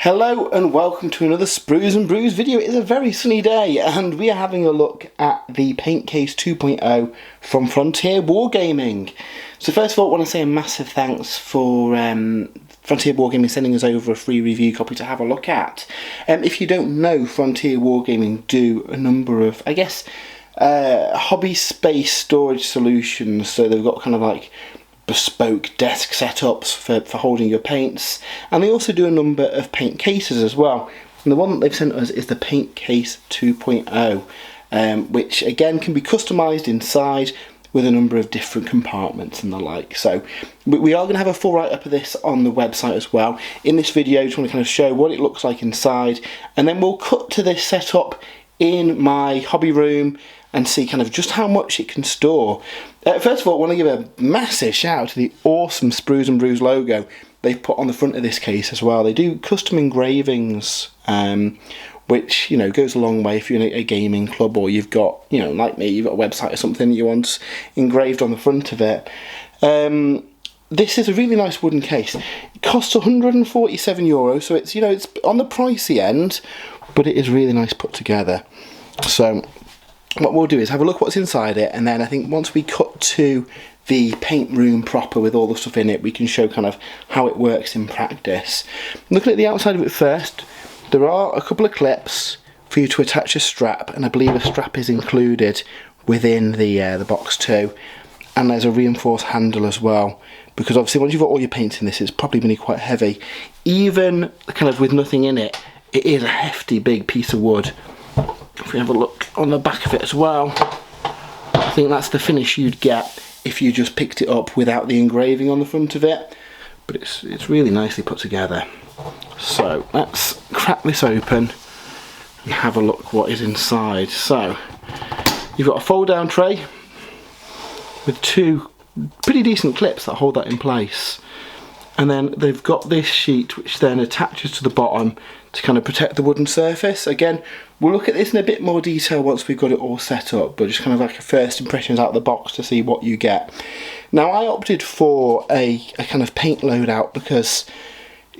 Hello and welcome to another Sprues and Brews video. It is a very sunny day and we are having a look at the Paint Case 2.0 from Frontier Wargaming. So first of all, I want to say a massive thanks for Frontier Wargaming sending us over a free review copy to have a look at. If you don't know, Frontier Wargaming do a number of, I guess, hobby space storage solutions. So they've got kind of like bespoke desk setups for holding your paints, and they also do a number of paint cases as well, and the one that they've sent us is the Paint Case 2.0, which again can be customized inside with a number of different compartments and the like. So we are going to have a full write-up of this on the website as well. In this video I just want to kind of show what it looks like inside, and then we'll cut to this setup in my hobby room and see kind of just how much it can store. First of all, I want to give a massive shout out to the awesome Sprues and Brews logo they've put on the front of this case as well. They do custom engravings, which, you know, goes a long way if you're in a gaming club, or you've got, you know, like me, you've got a website or something that you want engraved on the front of it. This is a really nice wooden case. It costs €147, so it's, you know, it's on the pricey end, but it is really nice put together. So what we'll do is have a look what's inside it, and then I think once we cut to the paint room proper with all the stuff in it, we can show kind of how it works in practice. Looking at the outside of it first, there are a couple of clips for you to attach a strap, and I believe a strap is included within the box too. And there's a reinforced handle as well, because obviously once you've got all your paints in this, it's probably going to be quite heavy. Even kind of with nothing in it, it is a hefty big piece of wood. If we have a look on the back of it as well, I think that's the finish you'd get if you just picked it up without the engraving on the front of it. But it's really nicely put together. So let's crack this open and have a look what is inside. So you've got a fold down tray with two pretty decent clips that hold that in place. And then they've got this sheet which then attaches to the bottom to kind of protect the wooden surface. Again, we'll look at this in a bit more detail once we've got it all set up, but just kind of like a first impressions out of the box to see what you get. Now I opted for a kind of paint loadout because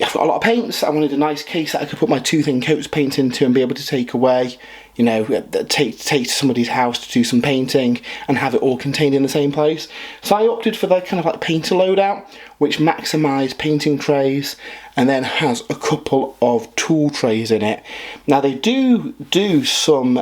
I've got a lot of paints. I wanted a nice case that I could put my 2 thin coats paint into and be able to take away, you know, take to somebody's house to do some painting and have it all contained in the same place. So I opted for the kind of like painter loadout, which maximised painting trays and then has a couple of tool trays in it. Now they do some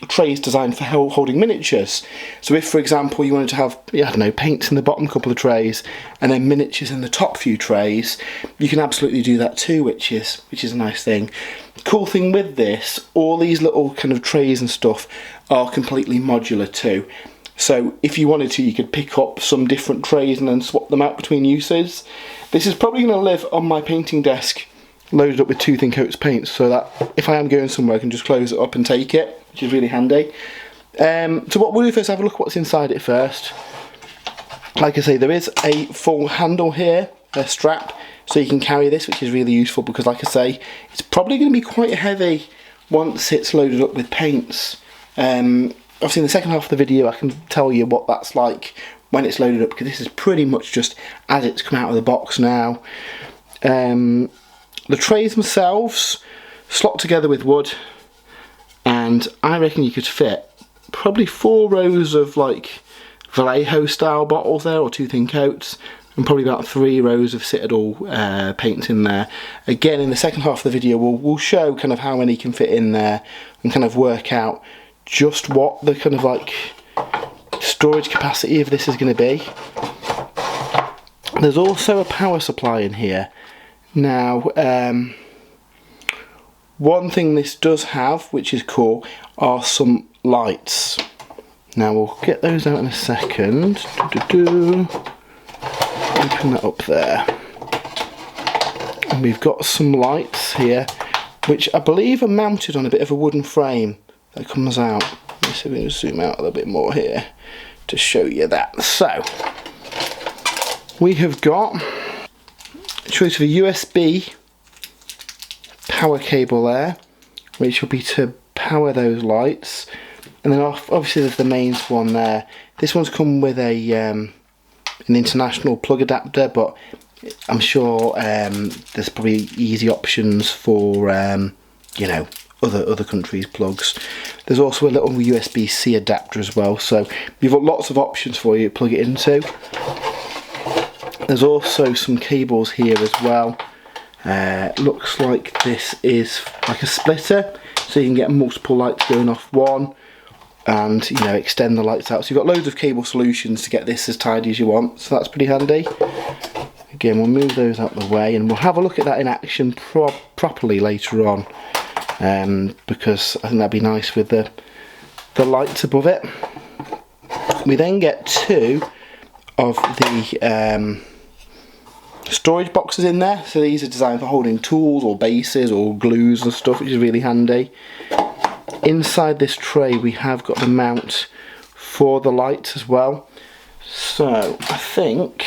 trays designed for holding miniatures. So if, for example, you wanted to have, I don't know, paints in the bottom couple of trays and then miniatures in the top few trays, you can absolutely do that too, which is a nice thing. Cool thing with this, all these little kind of trays and stuff are completely modular too. So if you wanted to, you could pick up some different trays and then swap them out between uses. This is probably going to live on my painting desk loaded up with 2 thin coats paint, so that if I am going somewhere I can just close it up and take it, which is really handy. So what we'll do first, have a look at what's inside it first. Like I say, there is a full handle here, a strap, so you can carry this, which is really useful because, like I say, it's probably going to be quite heavy once it's loaded up with paints. Obviously in the second half of the video I can tell you what that's like when it's loaded up, because this is pretty much just as it's come out of the box now. The trays themselves slot together with wood, and I reckon you could fit probably 4 rows of like Vallejo style bottles there, or 2 thin coats, and probably about 3 rows of Citadel paints in there. Again, in the second half of the video we'll show kind of how many can fit in there and kind of work out just what the kind of like storage capacity of this is going to be. There's also a power supply in here. Now one thing this does have, which is cool, are some lights. Now we'll get those out in a second. Open that up there, and we've got some lights here which I believe are mounted on a bit of a wooden frame that comes out. Let's see if we can zoom out a little bit more here to show you that. So we have got a choice of a USB power cable there, which will be to power those lights, and then obviously there's the mains one there. This one's come with a an international plug adapter, but I'm sure there's probably easy options for you know, other countries' plugs. There's also a little USB-C adapter as well, so you've got lots of options for you to plug it into. There's also some cables here as well. Looks like this is like a splitter, so you can get multiple lights going off one, and you know, extend the lights out. So you've got loads of cable solutions to get this as tidy as you want, so that's pretty handy. Again, we'll move those out of the way and we'll have a look at that in action properly later on, because I think that'd be nice with the lights above it. We then get two of the storage boxes in there. So these are designed for holding tools or bases or glues and stuff, which is really handy. Inside this tray we have got the mount for the lights as well. So I think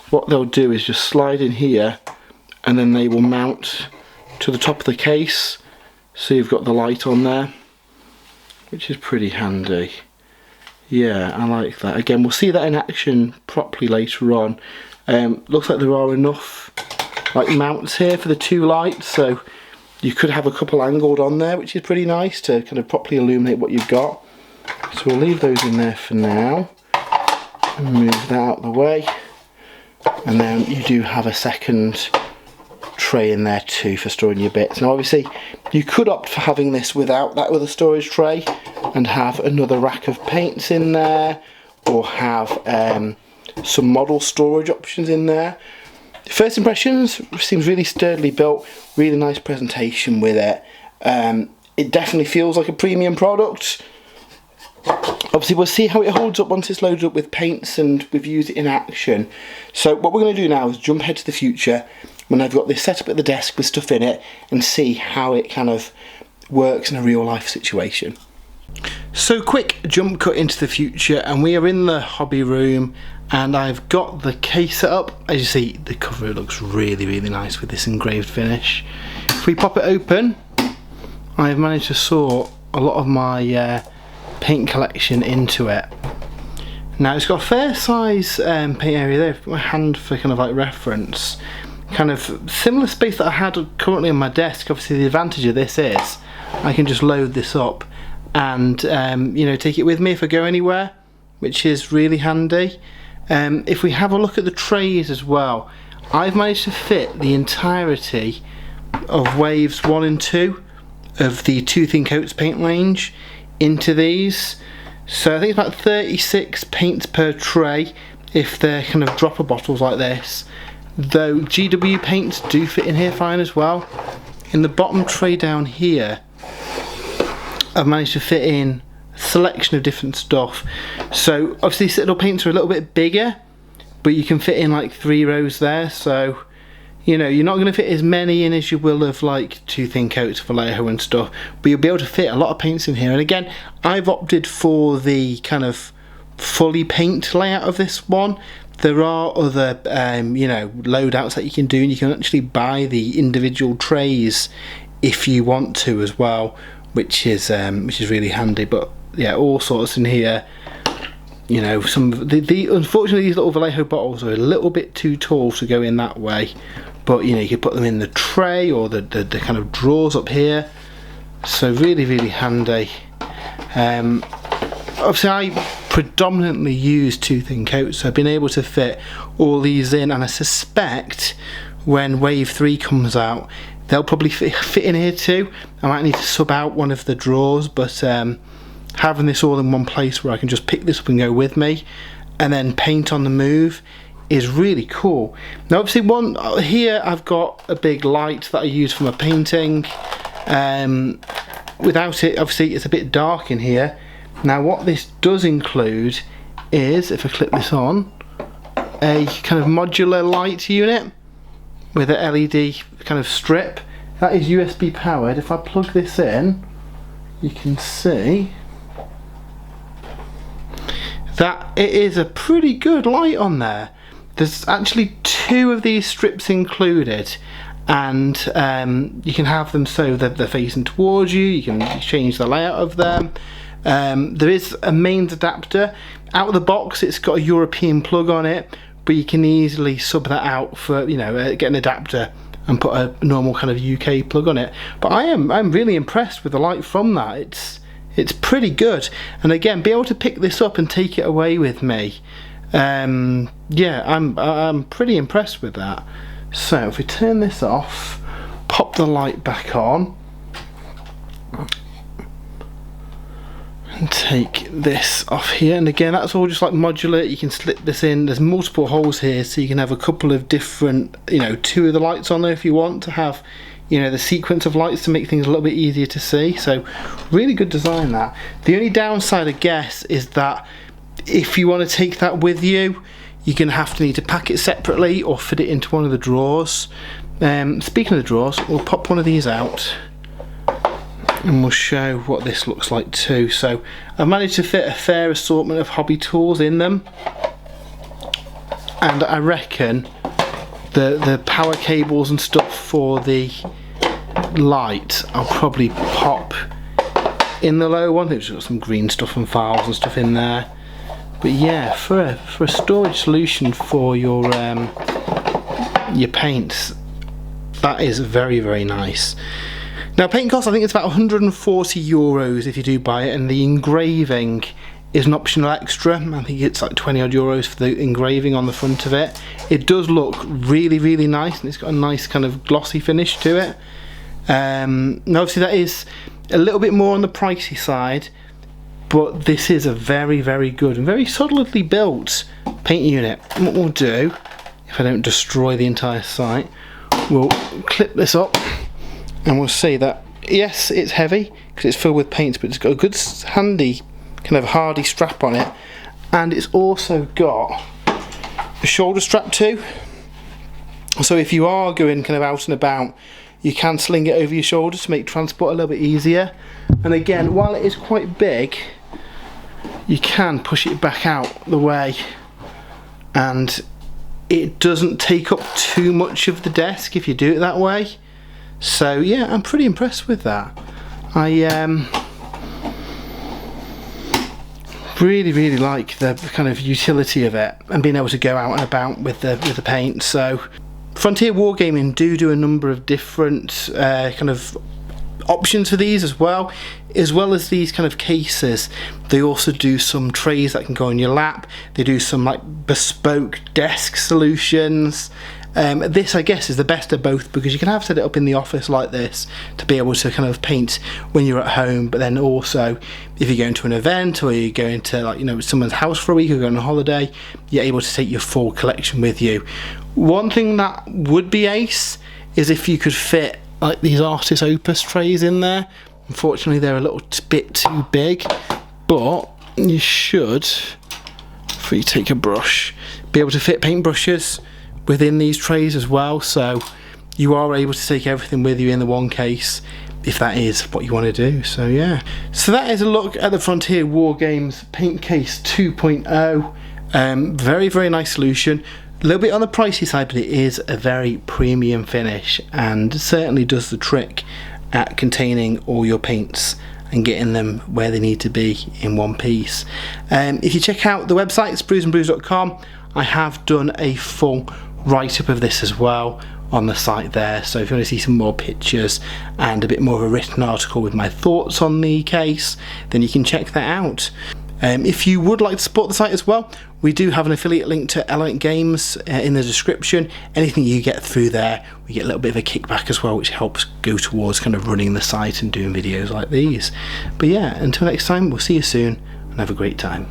what they'll do is just slide in here and then they will mount to the top of the case, so you've got the light on there, which is pretty handy. Yeah, I like that. Again, we'll see that in action properly later on. Looks like there are enough like mounts here for the two lights, so you could have a couple angled on there, which is pretty nice to kind of properly illuminate what you've got. So we'll leave those in there for now and move that out of the way. And then you do have a second tray in there too for storing your bits. Now obviously you could opt for having this without that other storage tray and have another rack of paints in there, or have some model storage options in there. First impressions, seems really sturdily built, really nice presentation with it. It definitely feels like a premium product. Obviously we'll see how it holds up once it's loaded up with paints and we've used it in action. So what we're going to do now is jump ahead to the future when I've got this set up at the desk with stuff in it, and see how it kind of works in a real life situation. So quick jump cut into the future, and we are in the hobby room and I've got the case set up. As you see, the cover looks really nice with this engraved finish. If we pop it open, I've managed to sort a lot of my paint collection into it. Now it's got a fair size paint area there. Put my hand for kind of like reference. Kind of similar space that I had currently on my desk. Obviously the advantage of this is I can just load this up and you know, take it with me if I go anywhere, which is really handy. If we have a look at the trays as well, I've managed to fit the entirety of waves 1 and 2 of the Two Thin Coats paint range into these. So I think it's about 36 paints per tray if they're kind of dropper bottles like this, though GW paints do fit in here fine as well. In the bottom tray down here I've managed to fit in a selection of different stuff. So obviously these little paints are a little bit bigger, but you can fit in like 3 rows there, so you know, you're not going to fit as many in as you will of like Two Thin Coats, Vallejo and stuff, but you'll be able to fit a lot of paints in here. And again, I've opted for the kind of fully paint layout of this one. There are other you know, loadouts that you can do, and you can actually buy the individual trays if you want to as well, which is really handy. But yeah, all sorts in here. You know, some of the unfortunately these little Vallejo bottles are a little bit too tall to go in that way, but you know, you could put them in the tray or the kind of drawers up here, so really handy. Obviously I predominantly use Two Thin Coats, so I've been able to fit all these in, and I suspect when wave 3 comes out they'll probably fit in here too. I might need to sub out one of the drawers, but having this all in one place where I can just pick this up and go with me and then paint on the move is really cool. Now obviously here I've got a big light that I use for my painting. Without it, obviously it's a bit dark in here. Now what this does include is, if I click this on, a kind of modular light unit with a LED kind of strip. That is USB powered. If I plug this in, you can see that it is a pretty good light on there. There's actually 2 of these strips included, and you can have them so that they're facing towards you. You can change the layout of them. There is a mains adapter. Out of the box it's got a European plug on it, but you can easily sub that out for, you know, get an adapter and put a normal kind of UK plug on it. But I'm really impressed with the light from that. It's pretty good, and again, be able to pick this up and take it away with me. Yeah, I'm pretty impressed with that. So if we turn this off, pop the light back on, and take this off here, and again, that's all just like modular. You can slip this in. There's multiple holes here, so you can have a couple of different, you know, 2 of the lights on there if you want to have, you know, the sequence of lights to make things a little bit easier to see. So really good design that. The only downside, I guess, is that if you want to take that with you, you're going to need to pack it separately or fit it into one of the drawers. Speaking of the drawers, we'll pop one of these out and we'll show what this looks like too. So I've managed to fit a fair assortment of hobby tools in them, and I reckon the power cables and stuff for the light I'll probably pop in the low one. There's got some green stuff and files and stuff in there. But yeah, for a storage solution for your paints, that is very, very nice. Now, paint cost, I think it's about 140 euros if you do buy it, and the engraving is an optional extra. I think it's like 20 odd euros for the engraving on the front of it. It does look really, really nice, and it's got a nice kind of glossy finish to it. Now obviously that is a little bit more on the pricey side, but this is a very, very good and very solidly built paint unit. And what we'll do, if I don't destroy the entire site, we'll clip this up and we'll see that yes, it's heavy because it's filled with paints, but it's got a good handy kind of hardy strap on it, and it's also got a shoulder strap too, so if you are going kind of out and about, you can sling it over your shoulders to make transport a little bit easier. And again, while it is quite big, you can push it back out the way and it doesn't take up too much of the desk if you do it that way. So yeah, I'm pretty impressed with that. I really, really like the kind of utility of it and being able to go out and about with the paint. So Frontier Wargaming do a number of different kind of options for these as well as these kind of cases. They also do some trays that can go on your lap. They do some like bespoke desk solutions. This, I guess, is the best of both, because you can have set it up in the office like this to be able to kind of paint when you're at home, but then also if you're going to an event or you're going to, like, you know, someone's house for a week or going on holiday, you're able to take your full collection with you. One thing that would be ace is if you could fit like these Artis Opus trays in there. Unfortunately, they're a little bit too big, but you should, if you take a brush, be able to fit paintbrushes within these trays as well, so you are able to take everything with you in the one case if that is what you want to do. So yeah, so that is a look at the Frontier Wargames Paint Case 2.0. Very, very nice solution. A little bit on the pricey side, but it is a very premium finish and certainly does the trick at containing all your paints and getting them where they need to be in one piece. If you check out the website, spruesandbrews.com, I have done a full write-up of this as well on the site there, so if you want to see some more pictures and a bit more of a written article with my thoughts on the case, then you can check that out. If you would like to support the site as well, we do have an affiliate link to Element Games in the description. Anything you get through there, we get a little bit of a kickback as well, which helps go towards kind of running the site and doing videos like these. But yeah, until next time, we'll see you soon and have a great time.